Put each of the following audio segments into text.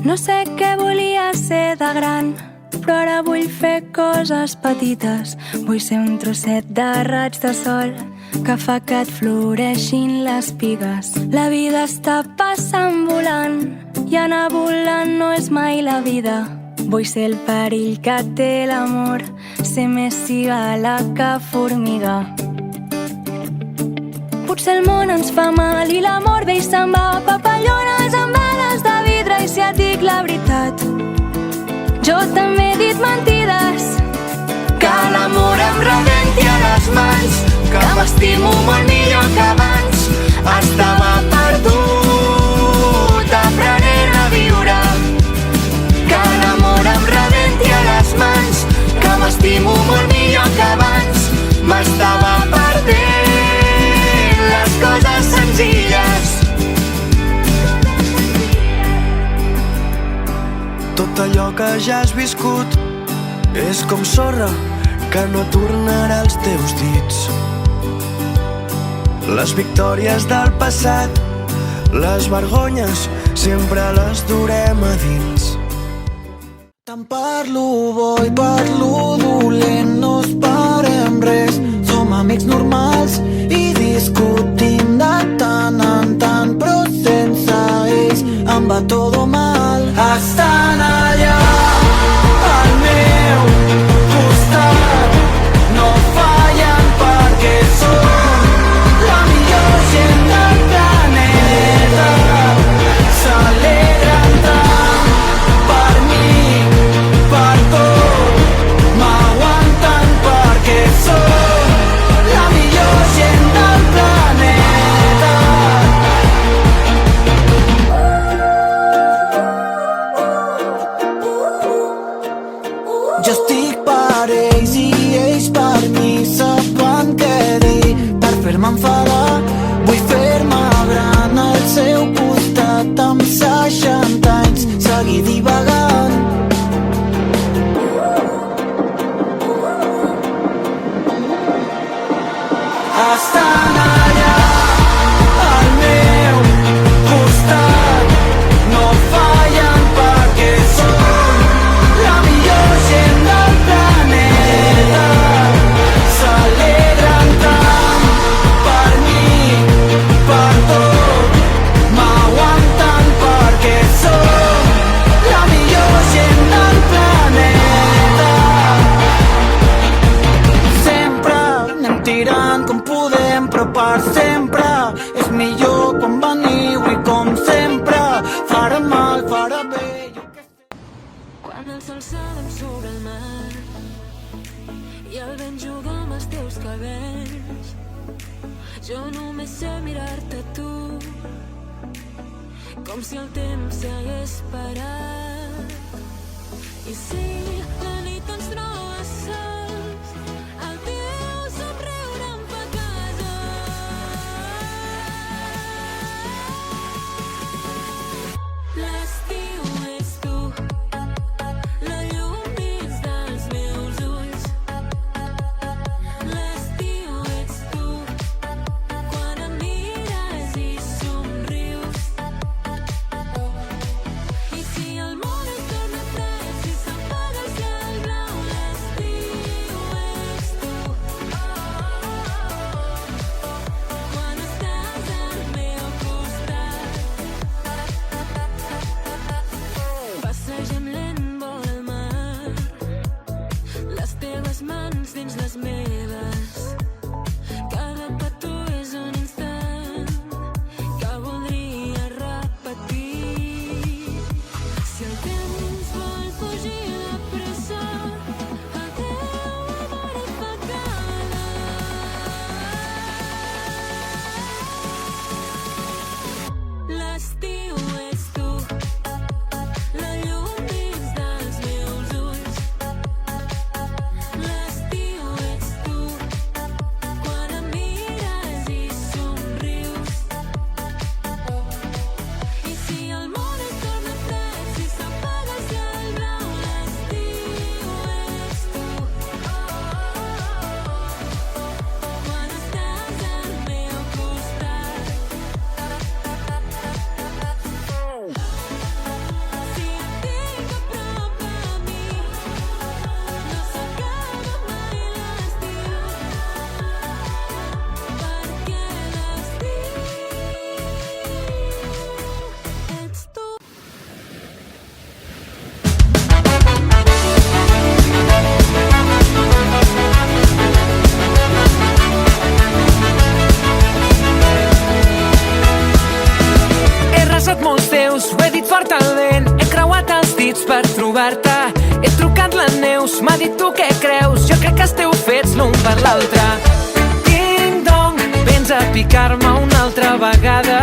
No sé què volia ser de gran, però ara vull fer coses petites. Vull ser un trosset de raig de sol que fa que et floreixin les pigues. La vida està passant volant i anar volant no és mai la vida. Vull ser el perill que té l'amor, ser més cigala que formiga. Potser el món ens fa mal i l'amor ve i se'n va, papallones amb veles de vidre. I si et dic la veritat, jo també he dit mentides. Que l'amor em rebenti a les mans, que m'estimo molt millor que abans. Estava perdut aprenent a viure. Que l'amor em rebenti a les mans, que m'estimo molt millor que abans. M'estava perdent les coses senzilles. Tot allò que ja has viscut és com sorra que no tornarà als teus dits. Les victòries del passat, les vergonyes, sempre les durem a dins. Tant parlo bo i parlo dolent, no esperem res, som amics normals i discutim de tant en tant, però sense ells em va todo mal. Estan allà al meu costat, no fallen perquè són la millor gent del planeta. S'alegren tant per mi, per tot, m'aguanten perquè són la millor gent del planeta. Jo estic per ells i ells per mi, saben què dir per fer-me enfadar. Vull fer-me gran al seu costat amb 60 anys, seguir divagant. Estan allà al meu costat, no fallen perquè són la millor gent del planeta. S'alegren tant per mi, per tot, m'aguanten perquè són la millor gent del planeta. Sempre anem tirant com podem, però per sempre és millor quan veniu i com sempre farà mal, farà bé. Quan el sol s'adorm sobre el mar i el vent juga amb els teus cabells, jo només sé mirar-te a tu, com si el temps s'hagués parat. I si la nit ens troba sols, el teu somriure em fa casa. L'estiu és tu, la llum dins dels meus ulls. L'estiu ets tu, quan em mires i somrius. I si el món es torna fred, si s'apaga el cel, Reus, ho he dit fort al vent, he creuat els dits per trobar-te. He trucat la Neus, m'ha dit tu què creus, jo crec que esteu fets l'un per l'altre. Ding-dong, vens a picar-me una altra vegada.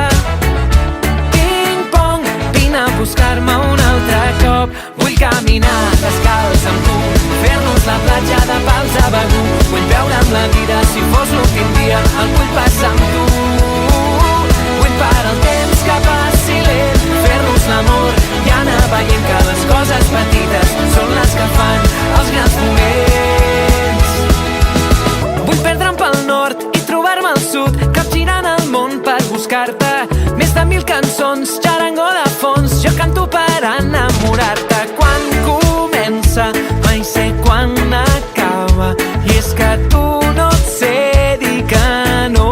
Ping-pong, vine a buscar-me un altre cop. Vull caminar descalç amb tu, fer-nos la platja de Pals a Begur. Vull veure'm la vida si fos l'últim dia, el vull passar amb tu. Vull parar el temps que passi lent, fer-nos l'amor i anar veient que les coses petites són les que fan els grans moments. Vull perdre'm pel nord i trobar-me al sud, capgirant el món per buscar-te. Més de 1000 cançons, xarango de fons, jo canto per enamorar-te. Quan comença, mai sé quan acaba, i és que tu no et sé dir que no.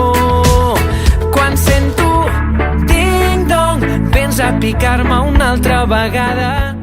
Quan sento ding-dong, vens a picar-me una altra vegada.